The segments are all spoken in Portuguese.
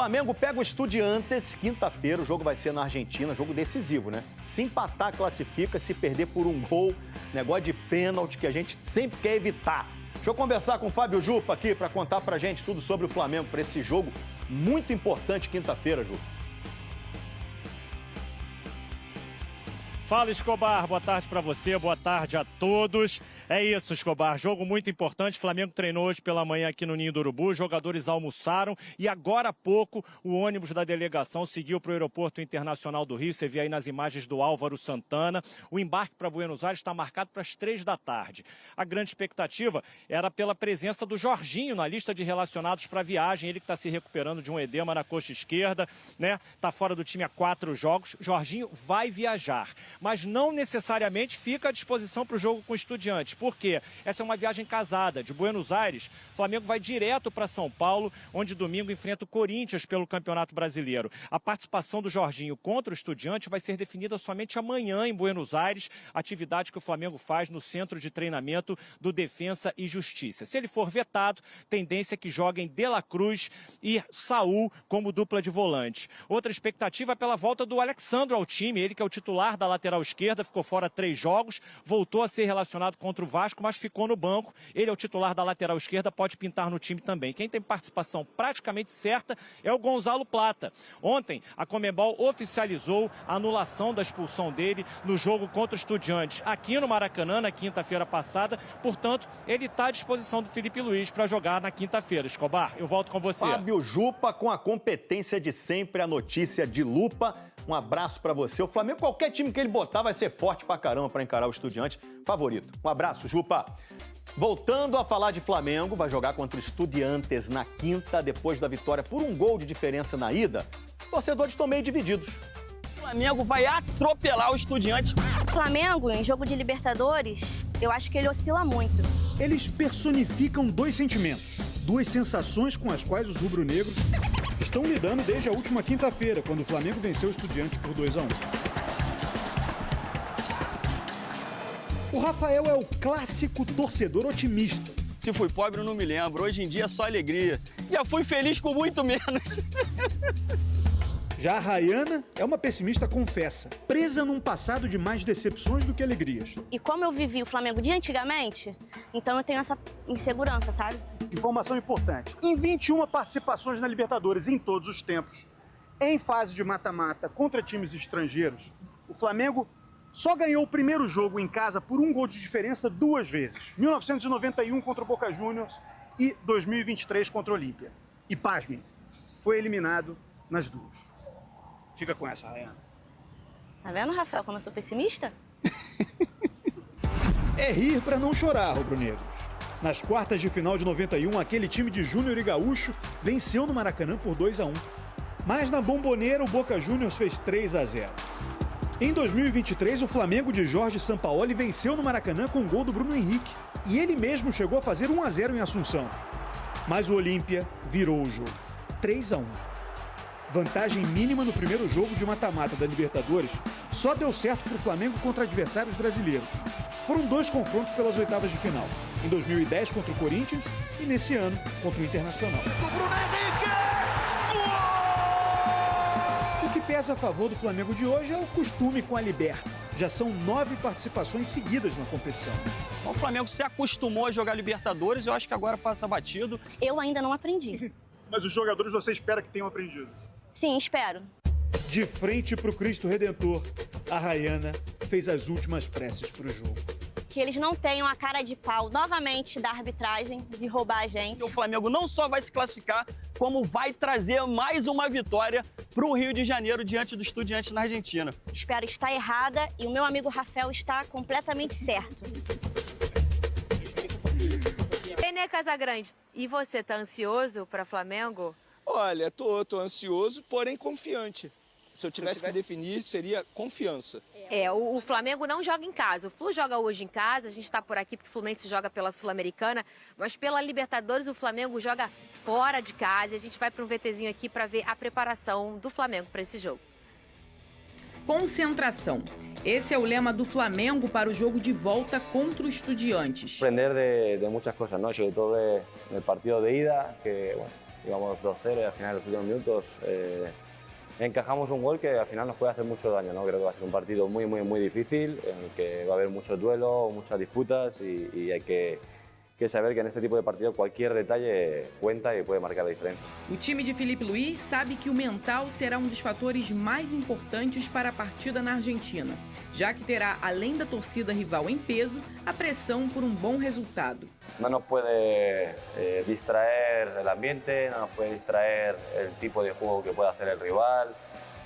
Flamengo pega o Estudiantes quinta-feira, o jogo vai ser na Argentina, jogo decisivo, né? Se empatar, classifica, se perder por um gol, negócio de pênalti que a gente sempre quer evitar. Deixa eu conversar com o Fábio Jupa aqui para contar pra gente tudo sobre o Flamengo, para esse jogo muito importante quinta-feira, Jupa. Fala, Escobar, boa tarde para você, boa tarde a todos. É isso, Escobar, jogo muito importante. Flamengo treinou hoje pela manhã aqui no Ninho do Urubu, os jogadores almoçaram e agora há pouco o ônibus da delegação seguiu para o Aeroporto Internacional do Rio. Você vê aí nas imagens do Álvaro Santana. O embarque para Buenos Aires está marcado para as 3 da tarde. A grande expectativa era pela presença do Jorginho na lista de relacionados para a viagem. Ele que está se recuperando de um edema na coxa esquerda, né? Está fora do time há 4 jogos. Jorginho vai viajar, mas não necessariamente fica à disposição para o jogo com o Estudiantes. Por quê? Essa é uma viagem casada. De Buenos Aires, o Flamengo vai direto para São Paulo, onde domingo enfrenta o Corinthians pelo Campeonato Brasileiro. A participação do Jorginho contra o Estudiantes vai ser definida somente amanhã em Buenos Aires, atividade que o Flamengo faz no Centro de Treinamento do Defensa e Justiça. Se ele for vetado, tendência é que joguem De La Cruz e Saúl como dupla de volante. Outra expectativa é pela volta do Alexandro ao time, ele que é o titular da lateral esquerda, ficou fora 3 jogos, voltou a ser relacionado contra o Vasco, mas ficou no banco. Ele é o titular da lateral esquerda, pode pintar no time também. Quem tem participação praticamente certa é o Gonzalo Plata. Ontem, a Conmebol oficializou a anulação da expulsão dele no jogo contra o Estudiantes aqui no Maracanã, na quinta-feira passada. Portanto, ele está à disposição do Felipe Luiz para jogar na quinta-feira. Escobar, eu volto com você. Fábio Jupa, com a competência de sempre, a notícia de lupa. Um abraço pra você. O Flamengo, qualquer time que ele botar, vai ser forte pra caramba pra encarar o Estudiante. Favorito. Um abraço, Jupa. Voltando a falar de Flamengo, vai jogar contra o Estudiantes na quinta, depois da vitória por um gol de diferença na ida. Torcedores estão meio divididos. O Flamengo vai atropelar o Estudiante. Flamengo, em jogo de Libertadores, eu acho que ele oscila muito. Eles personificam 2 sentimentos, 2 sensações com as quais os rubro-negros estão lidando desde a última quinta-feira, quando o Flamengo venceu o Estudiantes por 2-1. O Rafael é o clássico torcedor otimista. Se fui pobre, eu não me lembro. Hoje em dia é só alegria. Já fui feliz com muito menos. Já a Rayana é uma pessimista confessa, presa num passado de mais decepções do que alegrias. E como eu vivi o Flamengo de antigamente, então eu tenho essa insegurança, sabe? Informação importante. Em 21 participações na Libertadores em todos os tempos, em fase de mata-mata contra times estrangeiros, o Flamengo só ganhou o primeiro jogo em casa por um gol de diferença 2 vezes. 1991 contra o Boca Juniors e 2023 contra o Olímpia. E pasmem, foi eliminado nas 2. Fica com essa, Rayana. Tá vendo, Rafael, como eu sou pessimista? É rir pra não chorar, rubro-negros. Nas quartas de final de 91, aquele time de Júnior e Gaúcho venceu no Maracanã por 2-1. Mas na Bomboneira, o Boca Juniors fez 3-0. Em 2023, o Flamengo de Jorge Sampaoli venceu no Maracanã com o gol do Bruno Henrique. E ele mesmo chegou a fazer 1-0 em Assunção. Mas o Olímpia virou o jogo. 3-1. Vantagem mínima no primeiro jogo de mata-mata da Libertadores só deu certo para o Flamengo contra adversários brasileiros. Foram 2 confrontos pelas oitavas de final. Em 2010 contra o Corinthians e nesse ano contra o Internacional. O que pesa a favor do Flamengo de hoje é o costume com a Liberta. Já são 9 participações seguidas na competição. O Flamengo se acostumou a jogar Libertadores, eu acho que agora passa batido. Eu ainda não aprendi. Mas os jogadores você espera que tenham aprendido? Sim, espero. De frente pro Cristo Redentor, a Rayana fez as últimas preces pro jogo. Que eles não tenham a cara de pau novamente da arbitragem, de roubar a gente. O Flamengo não só vai se classificar, como vai trazer mais uma vitória pro Rio de Janeiro diante do Estudiantes na Argentina. Espero estar errada e o meu amigo Rafael está completamente certo. Nenê Casagrande, e você, tá ansioso para Flamengo? Olha, tô ansioso, porém confiante. Se eu tivesse que definir, seria confiança. O Flamengo não joga em casa. O Flu joga hoje em casa, a gente está por aqui porque o Fluminense joga pela Sul-Americana, mas pela Libertadores o Flamengo joga fora de casa. A gente vai para um VTzinho aqui para ver a preparação do Flamengo para esse jogo. Concentração. Esse é o lema do Flamengo para o jogo de volta contra o Estudiantes. Aprender de muchas cosas, ¿no? Sobre todo del partido de ida, que bueno, íbamos 2-0 y al final en los últimos minutos encajamos un gol que al final nos puede hacer mucho daño, ¿no? Creo que va a ser un partido muy difícil, en el que va a haver muchos duelos, muchas disputas y hay que saber que neste tipo de partido qualquer detalhe cuenta e pode marcar a diferença. O time de Felipe Luiz sabe que o mental será um dos fatores mais importantes para a partida na Argentina, já que terá, além da torcida rival em peso, a pressão por um bom resultado. No nos puede distraer el ambiente, no nos puede distraer el tipo de juego que pueda hacer el rival.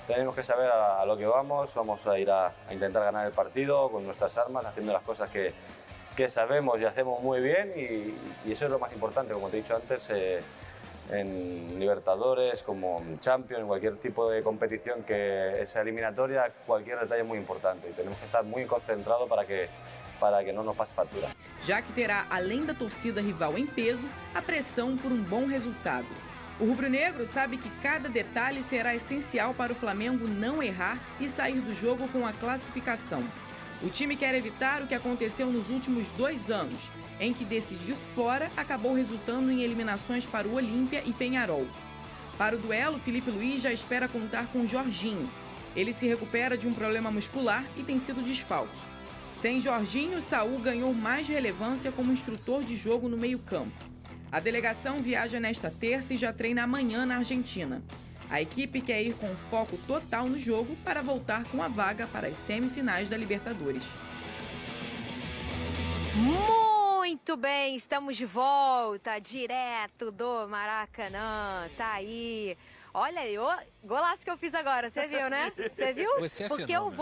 Tenemos que saber a lo que vamos a ir a intentar ganar el partido con nuestras armas, haciendo las cosas que sabemos y hacemos muy bien y eso es lo más importante, como te he dicho antes, en Libertadores, como en Champions, en cualquier tipo de competición que sea eliminatoria, cualquier detalle es muy importante y tenemos que estar muy concentrados para que não nos passe fatura. Já que terá, além da torcida rival em peso, a pressão por um bom resultado. O rubro-negro sabe que cada detalhe será essencial para o Flamengo não errar e sair do jogo com a classificação. O time quer evitar o que aconteceu nos últimos 2 anos, em que decidir fora acabou resultando em eliminações para o Olímpia e Peñarol. Para o duelo, Felipe Luiz já espera contar com Jorginho. Ele se recupera de um problema muscular e tem sido desfalque. Sem Jorginho, Saúl ganhou mais relevância como instrutor de jogo no meio-campo. A delegação viaja nesta terça e já treina amanhã na Argentina. A equipe quer ir com foco total no jogo para voltar com a vaga para as semifinais da Libertadores. Muito bem, estamos de volta, direto do Maracanã, tá aí. Olha aí, o golaço que eu fiz agora, você viu, né? Você viu? Você é porque fenômeno.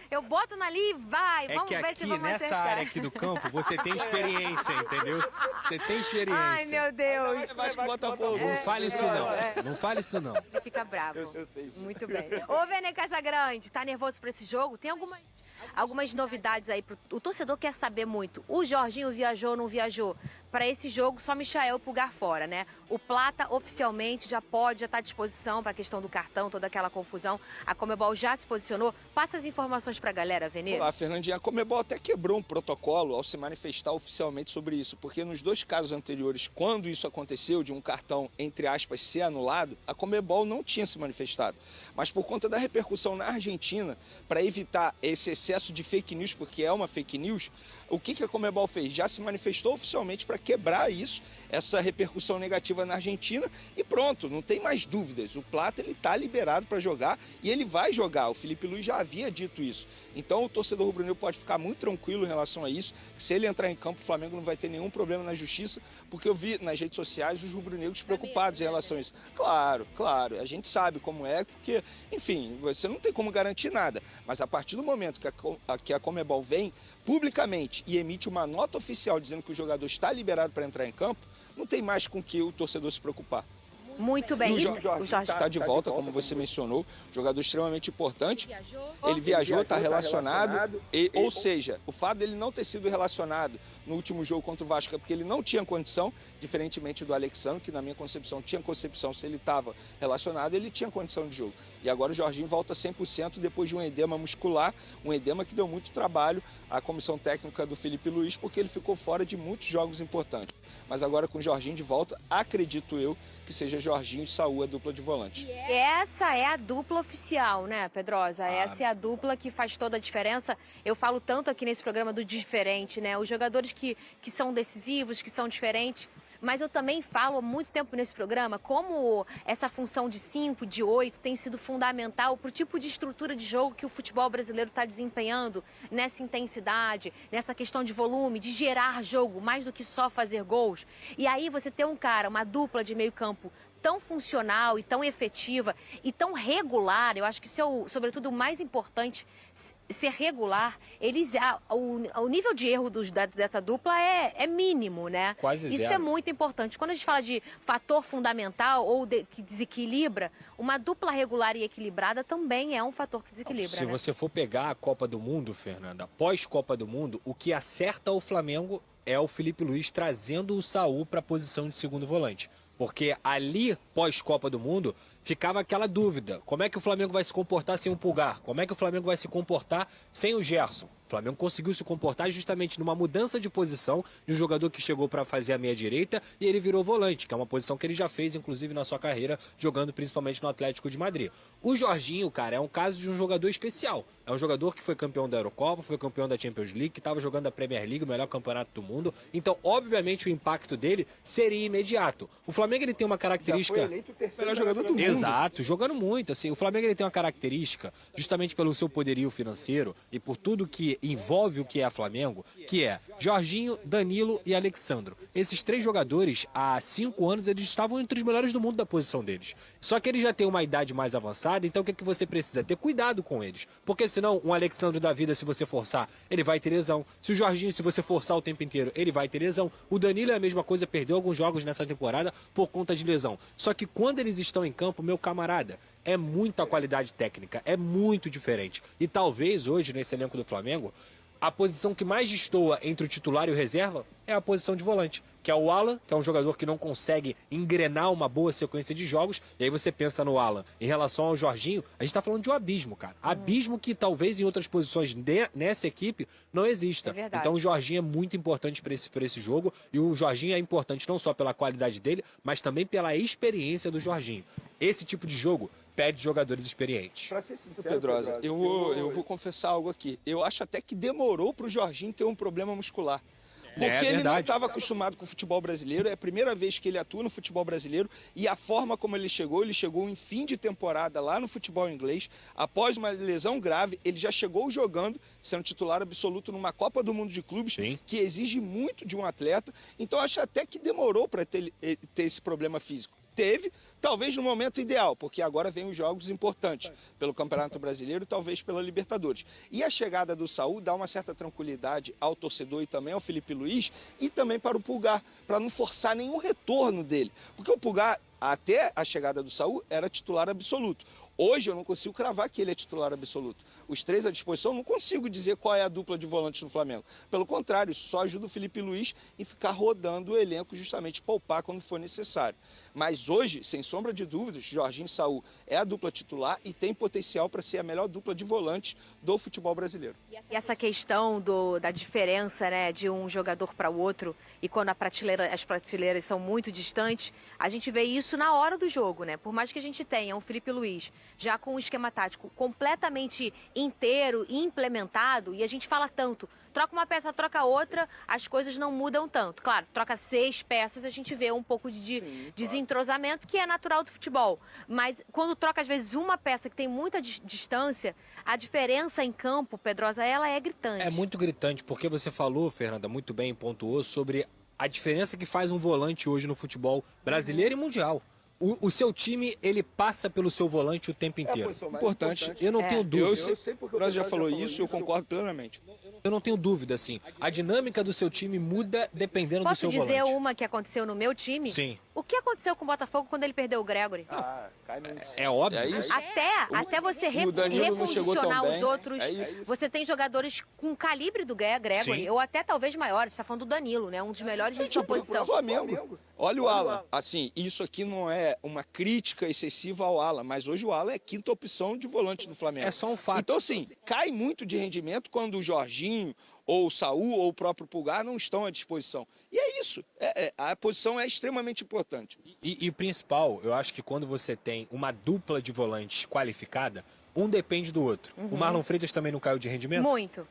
eu boto ali e vai, É vamos que ver aqui, se vamos nessa acertar. área aqui do campo, você tem experiência, entendeu? Você tem experiência. Ai, meu Deus. Vasco e Botafogo. Não fale isso não, não fale isso não. Ele fica bravo. Eu sei isso. Muito bem. Ô, Vene Casagrande, tá nervoso pra esse jogo? Tem algumas novidades aí. O torcedor quer saber muito. O Jorginho viajou ou não viajou? Para esse jogo, só Michael pulgar fora, né? O Plata oficialmente já está à disposição para a questão do cartão, toda aquela confusão. A Conmebol já se posicionou. Passa as informações para a galera, Vene. Olá, Fernandinha. A Conmebol até quebrou um protocolo ao se manifestar oficialmente sobre isso, porque nos 2 casos anteriores, quando isso aconteceu, de um cartão, entre aspas, ser anulado, a Conmebol não tinha se manifestado. Mas por conta da repercussão na Argentina, para evitar esse excesso de fake news, porque é uma fake news, o que a Conmebol fez? Já se manifestou oficialmente para quebrar isso, essa repercussão negativa na Argentina e pronto, não tem mais dúvidas. O Plata está liberado para jogar e ele vai jogar. O Felipe Luiz já havia dito isso. Então o torcedor rubro-negro pode ficar muito tranquilo em relação a isso, que se ele entrar em campo, o Flamengo não vai ter nenhum problema na justiça, porque eu vi nas redes sociais os rubro-negros preocupados em relação a isso. Claro, a gente sabe como é, porque, enfim, você não tem como garantir nada, mas a partir do momento que a Conmebol vem publicamente e emite uma nota oficial dizendo que o jogador está liberado para entrar em campo, não tem mais com que o torcedor se preocupar. Muito bem. E o Jorge está de volta, como você mencionou, jogador extremamente importante. Ele viajou, está relacionado. Ou seja, o fato dele não ter sido relacionado no último jogo contra o Vasco é porque ele não tinha condição, diferentemente do Alexandre, que na minha concepção tinha concepção, se ele estava relacionado, ele tinha condição de jogo. E agora o Jorginho volta 100% depois de um edema muscular, um edema que deu muito trabalho à comissão técnica do Felipe Luiz, porque ele ficou fora de muitos jogos importantes. Mas agora com o Jorginho de volta, acredito eu que seja Jorginho e Saúl a dupla de volante. Essa é a dupla oficial, né, Pedrosa? Essa é a dupla que faz toda a diferença. Eu falo tanto aqui nesse programa do diferente, né? Os jogadores que são decisivos, que são diferentes. Mas eu também falo há muito tempo nesse programa como essa função de 5, de 8 tem sido fundamental para o tipo de estrutura de jogo que o futebol brasileiro está desempenhando, nessa intensidade, nessa questão de volume, de gerar jogo, mais do que só fazer gols. E aí você ter um cara, uma dupla de meio campo tão funcional e tão efetiva e tão regular, eu acho que isso é, sobretudo, o mais importante, ser regular. O nível de erro dessa dupla é mínimo, né? Quase zero. Isso é muito importante. Quando a gente fala de fator fundamental ou que desequilibra, uma dupla regular e equilibrada também é um fator que desequilibra. Se você for pegar a Copa do Mundo, Fernanda, pós-Copa do Mundo, o que acerta o Flamengo é o Felipe Luiz trazendo o Saúl para a posição de segundo volante. Porque ali, pós-Copa do Mundo, ficava aquela dúvida. Como é que o Flamengo vai se comportar sem o Pulgar? Como é que o Flamengo vai se comportar sem o Gerson? O Flamengo conseguiu se comportar justamente numa mudança de posição de um jogador que chegou para fazer a meia-direita e ele virou volante, que é uma posição que ele já fez, inclusive, na sua carreira, jogando principalmente no Atlético de Madrid. O Jorginho, cara, é um caso de um jogador especial. É um jogador que foi campeão da Eurocopa, foi campeão da Champions League, que estava jogando a Premier League, o melhor campeonato do mundo. Então, obviamente, o impacto dele seria imediato. O Flamengo ele tem uma característica... Já foi eleito o terceiro jogador do mundo. Exato, jogando muito. Assim, o Flamengo ele tem uma característica, justamente pelo seu poderio financeiro e por tudo que envolve o que é Flamengo, que é Jorginho, Danilo e Alexandro. Esses 3 jogadores, há 5 anos, eles estavam entre os melhores do mundo da posição deles. Só que eles já têm uma idade mais avançada, então o que é que você precisa? Ter cuidado com eles. Porque senão, um Alexandro da vida, se você forçar, ele vai ter lesão. Se o Jorginho, se você forçar o tempo inteiro, ele vai ter lesão. O Danilo é a mesma coisa, perdeu alguns jogos nessa temporada por conta de lesão. Só que quando eles estão em campo, meu camarada, é muita qualidade técnica, é muito diferente. E talvez hoje, nesse elenco do Flamengo, a posição que mais destoa entre o titular e o reserva é a posição de volante, que é o Alan, que é um jogador que não consegue engrenar uma boa sequência de jogos. E aí você pensa no Alan. Em relação ao Jorginho, a gente tá falando de um abismo, cara. Abismo que talvez em outras posições nessa equipe não exista. É verdade. Então o Jorginho é muito importante para esse jogo. E o Jorginho é importante não só pela qualidade dele, mas também pela experiência do Jorginho. Esse tipo de jogo pede jogadores experientes. Pra ser sincero, Pedrosa, eu vou confessar algo aqui. Eu acho até que demorou pro Jorginho ter um problema muscular. Porque ele não estava acostumado com o futebol brasileiro, é a primeira vez que ele atua no futebol brasileiro e a forma como ele chegou em fim de temporada lá no futebol inglês, após uma lesão grave, ele já chegou jogando, sendo titular absoluto numa Copa do Mundo de Clubes, Sim. que exige muito de um atleta, então acho até que demorou para ter esse problema físico. Teve, talvez no momento ideal, porque agora vem os jogos importantes, pelo Campeonato Brasileiro e talvez pela Libertadores. E a chegada do Saúl dá uma certa tranquilidade ao torcedor e também ao Felipe Luiz e também para o Pulgar, para não forçar nenhum retorno dele. Porque o Pulgar, até a chegada do Saúl, era titular absoluto. Hoje eu não consigo cravar que ele é titular absoluto. Os 3 à disposição, não consigo dizer qual é a dupla de volantes do Flamengo. Pelo contrário, isso só ajuda o Felipe Luiz em ficar rodando o elenco, justamente poupar quando for necessário. Mas hoje, sem sombra de dúvidas, Jorginho e Saúl é a dupla titular e tem potencial para ser a melhor dupla de volantes do futebol brasileiro. E essa questão da diferença, né, de um jogador para o outro, e quando as prateleiras são muito distantes, a gente vê isso na hora do jogo, né? Por mais que a gente tenha um Felipe Luiz já com um esquema tático completamente inteiro e implementado, e a gente fala tanto, troca uma peça, troca outra, as coisas não mudam tanto. Claro, troca 6 peças, a gente vê um pouco de desentrosamento, que é natural do futebol. Mas quando troca, às vezes, uma peça que tem muita distância, a diferença em campo, Pedrosa, ela é gritante. É muito gritante, porque você falou, Fernanda, muito bem, pontuou, sobre a diferença que faz um volante hoje no futebol brasileiro e mundial. O seu time, ele passa pelo seu volante o tempo inteiro. Importante. Eu não tenho dúvida. Eu sei porque o Pedrosa já falou isso e eu concordo plenamente. Eu não tenho dúvida, assim. A dinâmica do seu time muda dependendo do seu volante. Posso dizer uma que aconteceu no meu time? Sim. O que aconteceu com o Botafogo quando ele perdeu o Gregory? É óbvio. É isso. Até você reposicionar os outros, você tem jogadores com o calibre do Gregory, Sim. ou até talvez maiores. Você está falando do Danilo, né? Um dos melhores de sua posição. Flamengo. Olha o Alan. Assim, isso aqui não é uma crítica excessiva ao Alan, mas hoje o Alan é a 5ª opção de volante do Flamengo. É só um fato. Então, assim, cai muito de rendimento quando o Jorginho, ou o Saúl, ou o próprio Pulgar não estão à disposição. E é isso. A posição é extremamente importante. E o principal, eu acho que quando você tem uma dupla de volantes qualificada, um depende do outro. O Marlon Freitas também não caiu de rendimento? Muito.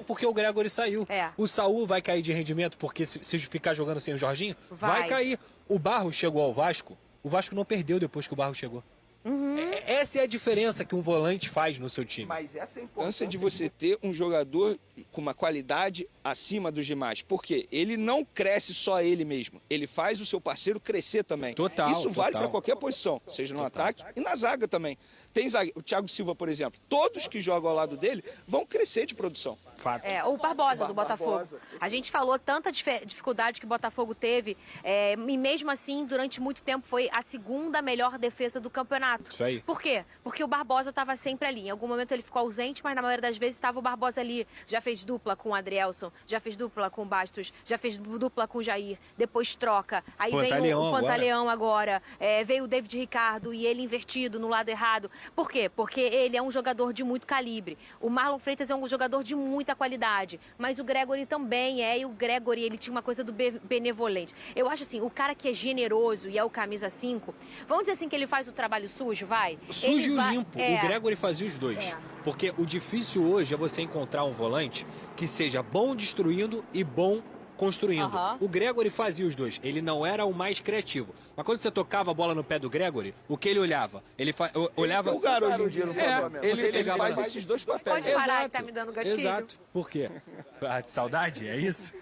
Porque o Gregory saiu. É. O Saúl vai cair de rendimento porque se ficar jogando sem o Jorginho, vai cair. O Barros chegou ao Vasco, o Vasco não perdeu depois que o Barros chegou. Essa é a diferença que um volante faz no seu time. Mas essa é a importância de você ter um jogador com uma qualidade acima dos demais. Porque ele não cresce só ele mesmo. Ele faz o seu parceiro crescer também. Isso vale para qualquer posição, seja no ataque e na zaga também. Tem o Thiago Silva, por exemplo. Todos que jogam ao lado dele vão crescer de produção. Fato. O Barbosa, do Botafogo. A gente falou tanta dificuldade que o Botafogo teve, e mesmo assim, durante muito tempo, foi a segunda melhor defesa do campeonato. Isso aí. Por quê? Porque o Barbosa estava sempre ali. Em algum momento ele ficou ausente, mas na maioria das vezes estava o Barbosa ali. Já fez dupla com o Adrielson, já fez dupla com o Bastos, já fez dupla com o Jair, depois troca. Aí vem o Pantaleão agora. Veio o David Ricardo e ele invertido no lado errado. Por quê? Porque ele é um jogador de muito calibre. O Marlon Freitas é um jogador de muita qualidade, mas o Gregory também e o Gregory, ele tinha uma coisa do benevolente. Eu acho assim, o cara que é generoso e é o camisa 5, vamos dizer assim que ele faz o trabalho sujo, vai? Sujo e limpo. O Gregory fazia os dois. Porque o difícil hoje é você encontrar um volante que seja bom destruindo e bom construindo. O Gregory fazia os dois. Ele não era o mais criativo. Mas quando você tocava a bola no pé do Gregory, o que ele olhava? Ele olhava... Ele o garoto hoje em dia no Flamengo. Ele faz esses dois papéis. Pode parar que tá me dando gatilho. Exato. Por quê? Saudade? É isso?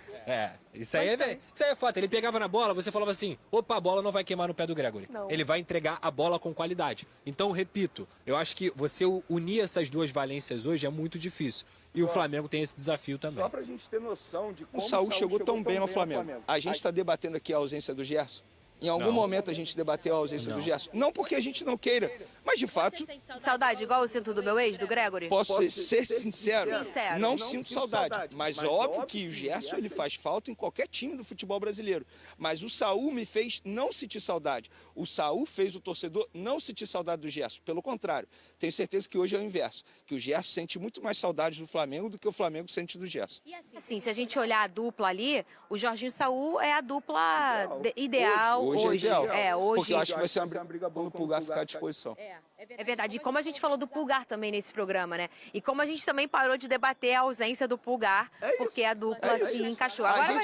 Isso aí é fato. Ele pegava na bola, você falava assim, opa, a bola não vai queimar no pé do Gregory. Não. Ele vai entregar a bola com qualidade. Então, repito, eu acho que você unir essas duas valências hoje é muito difícil. E o Flamengo tem esse desafio também. Só pra gente ter noção de como o Saúl chegou tão bem no Flamengo. A gente está debatendo aqui a ausência do Gerson. Em algum momento a gente debateu a ausência do Gerson. Não porque a gente não queira, mas de fato... Saudade, igual eu sinto do meu ex, do Gregory? Posso ser sincero? Não sinto saudade. Mas óbvio que o Gerson ele faz falta em qualquer time do futebol brasileiro. Mas o Saúl me fez não sentir saudade. O Saúl fez o torcedor não sentir saudade do Gerson. Pelo contrário, tenho certeza que hoje é o inverso. Que o Gerson sente muito mais saudade do Flamengo do que o Flamengo sente do Gerson. E assim, se a gente olhar a dupla ali, o Jorginho Saúl é a dupla ideal. Hoje é ideal. Hoje... Porque eu acho que vai ser uma briga quando o Pulgar ficar à disposição. É verdade. E como a gente falou do Pulgar também nesse programa, né? E como a gente também parou de debater a ausência do Pulgar, porque a dupla se encaixou. Agora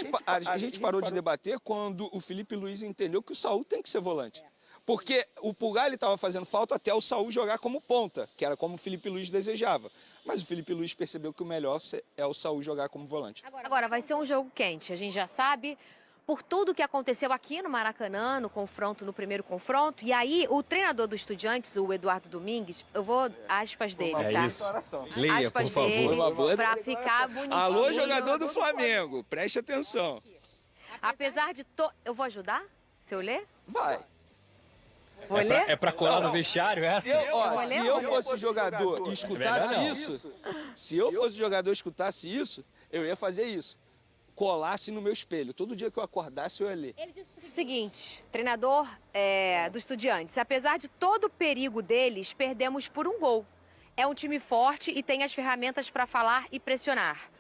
a gente parou de debater quando o Felipe Luiz entendeu que o Saúl tem que ser volante. Porque o Pulgar estava fazendo falta até o Saúl jogar como ponta, que era como o Felipe Luiz desejava. Mas o Felipe Luiz percebeu que o melhor é o Saúl jogar como volante. Agora vai ser um jogo quente, a gente já sabe. Por tudo que aconteceu aqui no Maracanã, no primeiro confronto. E aí, o treinador do Estudiantes, o Eduardo Domingues, eu vou aspas dele, tá? É isso. Leia, aspas por favor. Dele, pra ficar bonitinho. Alô, jogador do Flamengo, preste atenção. Apesar de... Eu vou ajudar? Se eu ler? Vai. Vou ler? É pra colar no vestiário essa? Se eu fosse jogador e escutasse isso, eu ia fazer isso. Colasse no meu espelho. Todo dia que eu acordasse, eu ia ler. Ele disse o seguinte, treinador do Estudiantes, apesar de todo o perigo deles, perdemos por um gol. É um time forte e tem as ferramentas para falar e pressionar.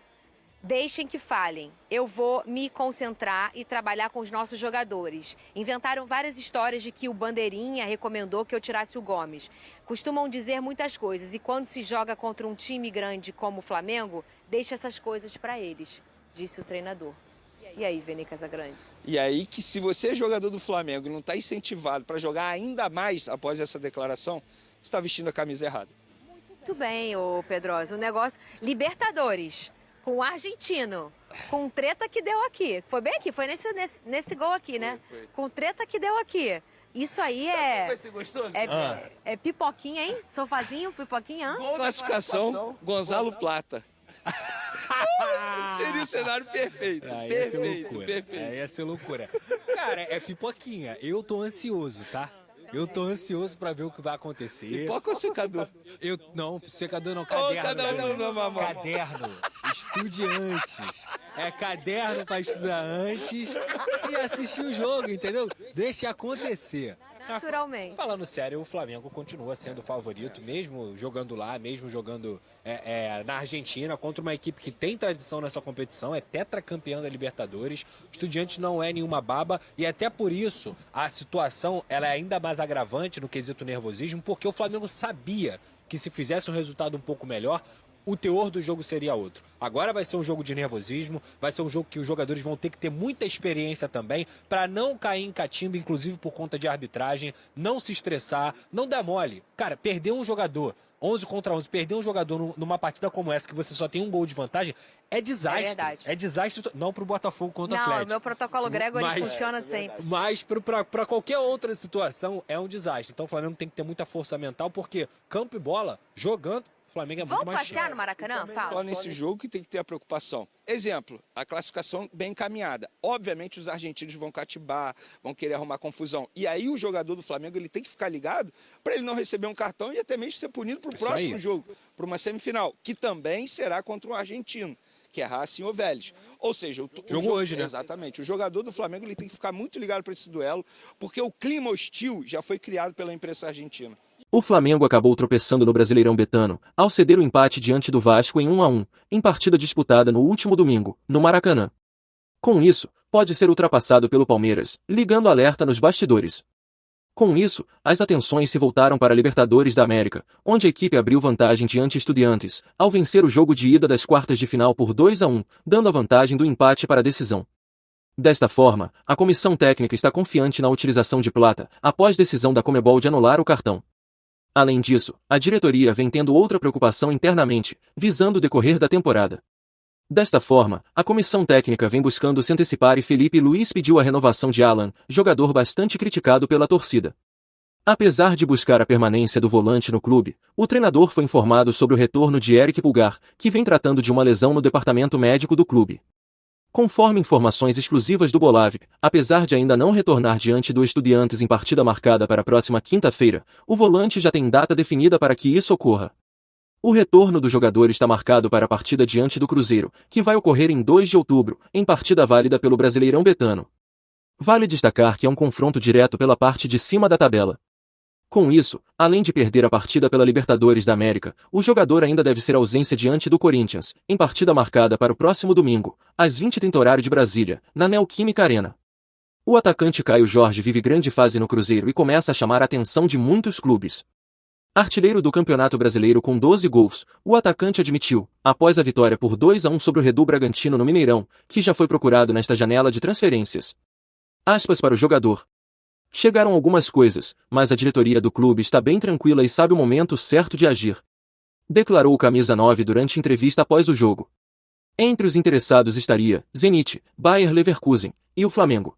Deixem que falem. Eu vou me concentrar e trabalhar com os nossos jogadores. Inventaram várias histórias de que o Bandeirinha recomendou que eu tirasse o Gomes. Costumam dizer muitas coisas e quando se joga contra um time grande como o Flamengo, deixa essas coisas para eles, disse o treinador. E aí, Vene Casagrande? E aí que se você é jogador do Flamengo e não está incentivado para jogar ainda mais após essa declaração, você está vestindo a camisa errada. Muito bem, ô Pedrosa. O negócio... Libertadores, com o argentino, com treta que deu aqui. Foi bem aqui, foi nesse gol aqui, né? Foi. Com treta que deu aqui. Isso aí é pipoquinha, hein? Sofazinho, pipoquinha, hein? Classificação, Gonzalo Plata. Seria o cenário perfeito. Perfeito. Ia ser loucura. Cara, é pipoquinha. Eu tô ansioso, tá? Eu tô ansioso pra ver o que vai acontecer. Pipoca ou secador? Não, secador não, caderno. Caderno. Caderno. Estudiantes. É caderno pra estudar antes e assistir o jogo, entendeu? Deixa acontecer. Naturalmente. Falando sério, o Flamengo continua sendo o favorito, mesmo jogando lá, mesmo jogando na Argentina, contra uma equipe que tem tradição nessa competição, é tetracampeã da Libertadores. O Estudiantes não é nenhuma baba e até por isso a situação ela é ainda mais agravante no quesito nervosismo, porque o Flamengo sabia que se fizesse um resultado um pouco melhor, o teor do jogo seria outro. Agora vai ser um jogo de nervosismo, vai ser um jogo que os jogadores vão ter que ter muita experiência também para não cair em catimba, inclusive por conta de arbitragem, não se estressar, não dar mole. Cara, perder um jogador, 11 contra 11, perder um jogador numa partida como essa, que você só tem um gol de vantagem, é desastre. É verdade. É desastre, não pro Botafogo contra o Atlético. Não, meu protocolo Gregory funciona sempre. Mas para qualquer outra situação é um desastre. Então o Flamengo tem que ter muita força mental, porque campo e bola, jogando, Flamengo é muito Vamos mais passear no Maracanã? Só Fala. nesse jogo que tem que ter a preocupação. Exemplo, a classificação bem encaminhada. Obviamente os argentinos vão cativar, vão querer arrumar confusão. E aí o jogador do Flamengo ele tem que ficar ligado para ele não receber um cartão e até mesmo ser punido para o próximo jogo, para uma semifinal, que também será contra um argentino, que é Racing ou Vélez. Ou seja, jogo hoje, né? Exatamente. O jogador do Flamengo ele tem que ficar muito ligado para esse duelo, porque o clima hostil já foi criado pela imprensa argentina. O Flamengo acabou tropeçando no Brasileirão Betano, ao ceder o empate diante do Vasco em 1-1, em partida disputada no último domingo, no Maracanã. Com isso, pode ser ultrapassado pelo Palmeiras, ligando alerta nos bastidores. Com isso, as atenções se voltaram para a Libertadores da América, onde a equipe abriu vantagem diante Estudiantes, ao vencer o jogo de ida das quartas de final por 2-1, dando a vantagem do empate para a decisão. Desta forma, a comissão técnica está confiante na utilização de Plata, após decisão da Conmebol de anular o cartão. Além disso, a diretoria vem tendo outra preocupação internamente, visando o decorrer da temporada. Desta forma, a comissão técnica vem buscando se antecipar e Felipe Luiz pediu a renovação de Alan, jogador bastante criticado pela torcida. Apesar de buscar a permanência do volante no clube, o treinador foi informado sobre o retorno de Eric Pulgar, que vem tratando de uma lesão no departamento médico do clube. Conforme informações exclusivas do Bolave, apesar de ainda não retornar diante do Estudiantes em partida marcada para a próxima quinta-feira, o volante já tem data definida para que isso ocorra. O retorno do jogador está marcado para a partida diante do Cruzeiro, que vai ocorrer em 2 de outubro, em partida válida pelo Brasileirão Betano. Vale destacar que é um confronto direto pela parte de cima da tabela. Com isso, além de perder a partida pela Libertadores da América, o jogador ainda deve ser ausência diante do Corinthians, em partida marcada para o próximo domingo, às 20h horário de Brasília, na Neoquímica Arena. O atacante Caio Jorge vive grande fase no Cruzeiro e começa a chamar a atenção de muitos clubes. Artilheiro do Campeonato Brasileiro com 12 gols, o atacante admitiu, após a vitória por 2-1 sobre o Red Bull Bragantino no Mineirão, que já foi procurado nesta janela de transferências. Aspas para o jogador. Chegaram algumas coisas, mas a diretoria do clube está bem tranquila e sabe o momento certo de agir. Declarou o camisa 9 durante entrevista após o jogo. Entre os interessados estaria Zenit, Bayer Leverkusen e o Flamengo.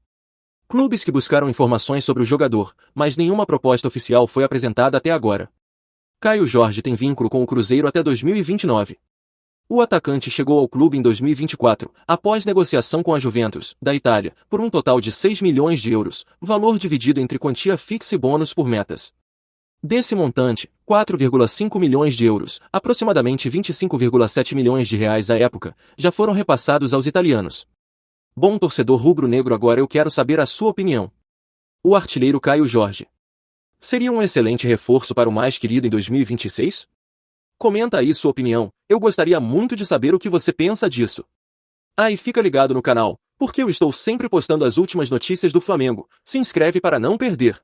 Clubes que buscaram informações sobre o jogador, mas nenhuma proposta oficial foi apresentada até agora. Caio Jorge tem vínculo com o Cruzeiro até 2029. O atacante chegou ao clube em 2024, após negociação com a Juventus, da Itália, por um total de 6 milhões de euros, valor dividido entre quantia fixa e bônus por metas. Desse montante, 4,5 milhões de euros, aproximadamente 25,7 milhões de reais à época, já foram repassados aos italianos. Bom torcedor rubro-negro, agora eu quero saber a sua opinião. O artilheiro Caio Jorge seria um excelente reforço para o mais querido em 2026? Comenta aí sua opinião, eu gostaria muito de saber o que você pensa disso. Ah, e fica ligado no canal, porque eu estou sempre postando as últimas notícias do Flamengo, se inscreve para não perder.